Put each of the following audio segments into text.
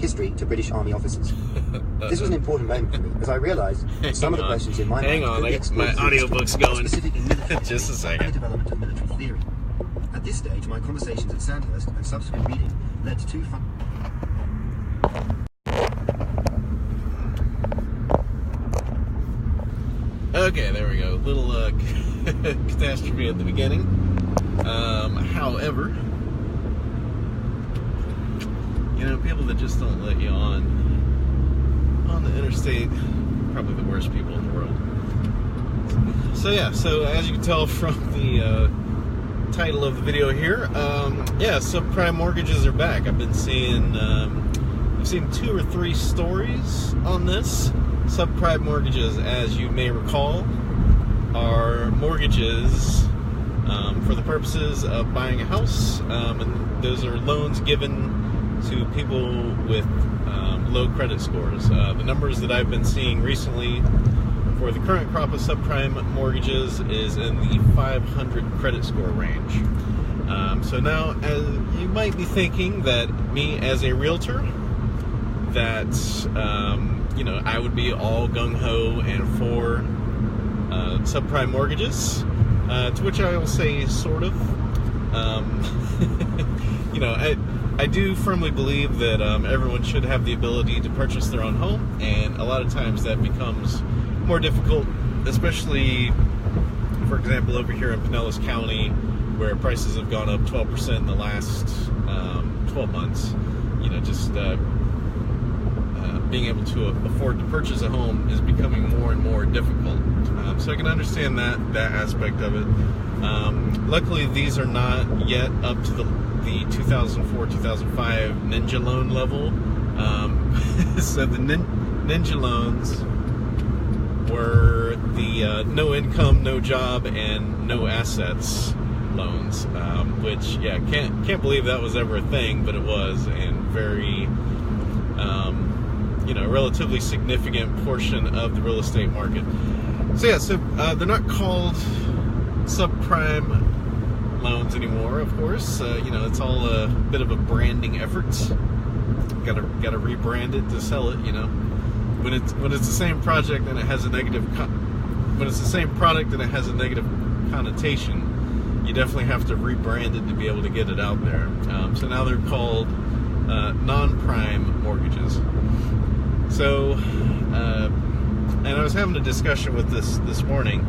history to British Army officers. This was an important moment for me, as I realised that some of the questions in my mind could be explored my audiobook's going. Specific in military Just a second. and the development of military theory. At this stage, my conversations at Sandhurst and subsequent reading led to two Okay, there we go. Little catastrophe at the beginning. However, you know, people that just don't let you on the interstate, probably the worst people in the world. So yeah, so as you can tell from the title of the video here, yeah, subprime mortgages are back. I've been seeing, I've seen 2 or 3 stories on this. Subprime mortgages, as you may recall, are mortgages for the purposes of buying a house, and those are loans given to people with low credit scores. The numbers that I've been seeing recently for the current crop of subprime mortgages is in the 500 credit score range. So now, as you might be thinking that me as a realtor, that you know, I would be all gung-ho and for subprime mortgages, to which I will say sort of. You know, I do firmly believe that everyone should have the ability to purchase their own home, and a lot of times that becomes more difficult, especially, for example, over here in Pinellas County, where prices have gone up 12% in the last 12 months. You know, just being able to afford to purchase a home is becoming more and more difficult. So I can understand that aspect of it. Luckily, these are not yet up to the 2004-2005 Ninja loan level. So the Ninja loans were the no income, no job, and no assets loans, which, yeah, can't believe that was ever a thing, but it was, and very you know, a relatively significant portion of the real estate market. So yeah, so they're not called subprime loans anymore, of course. You know, it's all a bit of a branding effort. Gotta rebrand it to sell it. You know, when it's the same project and it has a negative when it's the same product and it has a negative connotation, you definitely have to rebrand it to be able to get it out there. So now they're called non-prime mortgages. So, and I was having a discussion with this morning,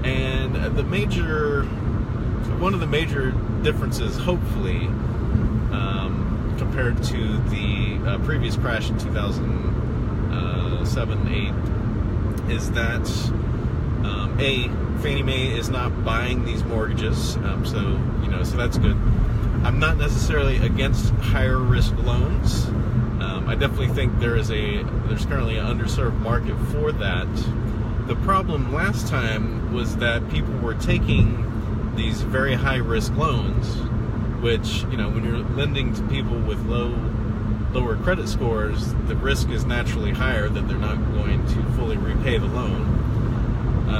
and one of the major differences, hopefully, compared to the previous crash in 2007-8, is that Fannie Mae is not buying these mortgages, so you know, so that's good. I'm not necessarily against higher risk loans. I definitely think there's currently an underserved market for that. The problem last time was that people were taking these very high risk loans, which, you know, when you're lending to people with lower credit scores, the risk is naturally higher that they're not going to fully repay the loan.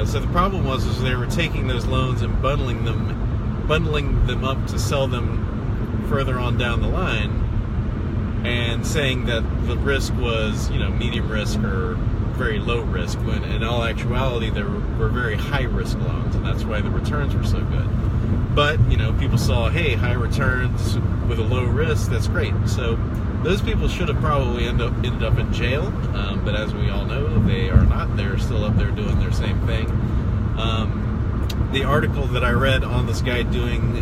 So the problem was they were taking those loans and bundling them up to sell them further on down the line, and saying that the risk was, you know, medium risk or very low risk, when in all actuality they were very high risk loans, and that's why the returns were so good. But, you know, people saw, hey, high returns with a low risk, that's great. So those people should have probably ended up in jail, but as we all know, they are not. They're still up there doing their same thing. The article that I read on this guy doing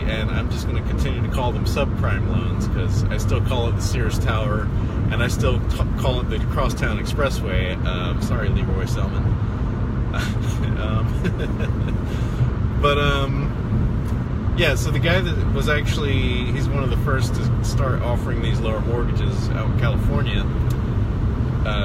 and I'm just going to continue to call them subprime loans, because I still call it the Sears Tower, and I still call it the Crosstown Expressway. Sorry, Leroy Selman. Yeah, so the guy that was he's one of the first to start offering these lower mortgages out in California.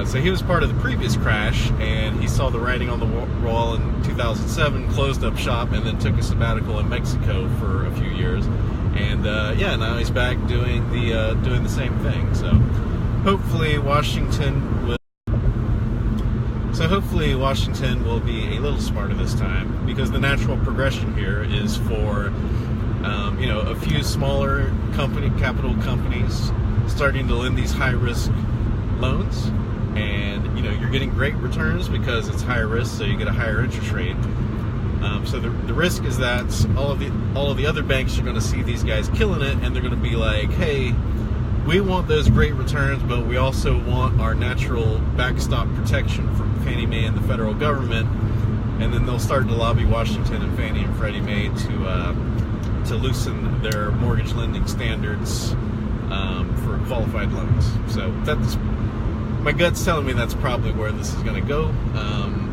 So he was part of the previous crash, and he saw the writing on the wall in 2007, closed up shop, and then took a sabbatical in Mexico for a few years. And yeah, now he's back doing the same thing. So hopefully Washington will be a little smarter this time, because the natural progression here is for you know, a few smaller capital companies starting to lend these high-risk loans, and you're getting great returns because it's higher risk, so you get a higher interest rate. So the risk is that all of the other banks are going to see these guys killing it, and they're going to be like, hey, we want those great returns, but we also want our natural backstop protection from Fannie Mae and the federal government. And then they'll start to lobby Washington and Fannie and Freddie Mae to loosen their mortgage lending standards for qualified loans. So that's my gut's telling me that's probably where this is going to go.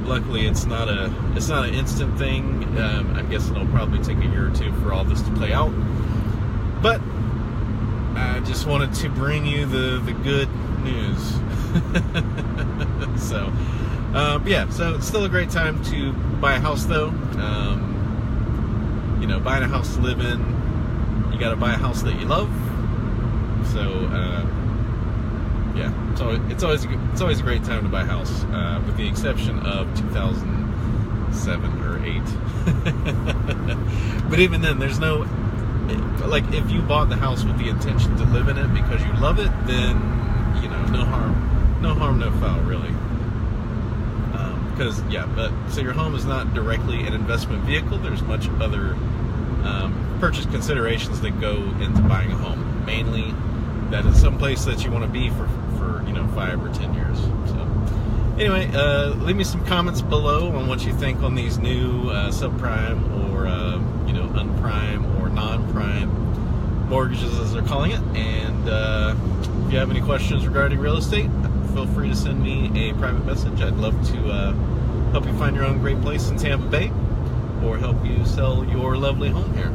Luckily, it's not an instant thing. I'm guessing it'll probably take a year or two for all this to play out. But I just wanted to bring you the good news. So, so it's still a great time to buy a house, though. Buying a house to live in, you got to buy a house that you love. So, it's always a great time to buy a house, with the exception of 2007 or 8. But even then, there's no, like, if you bought the house with the intention to live in it because you love it, then no harm, no foul, really. So your home is not directly an investment vehicle. There's much other purchase considerations that go into buying a home. Mainly, that is someplace that you want to be for 5 or 10 years. So anyway, leave me some comments below on what you think on these new subprime or unprime or non-prime mortgages, as they're calling it. And if you have any questions regarding real estate, feel free to send me a private message. I'd love to help you find your own great place in Tampa Bay, or help you sell your lovely home here.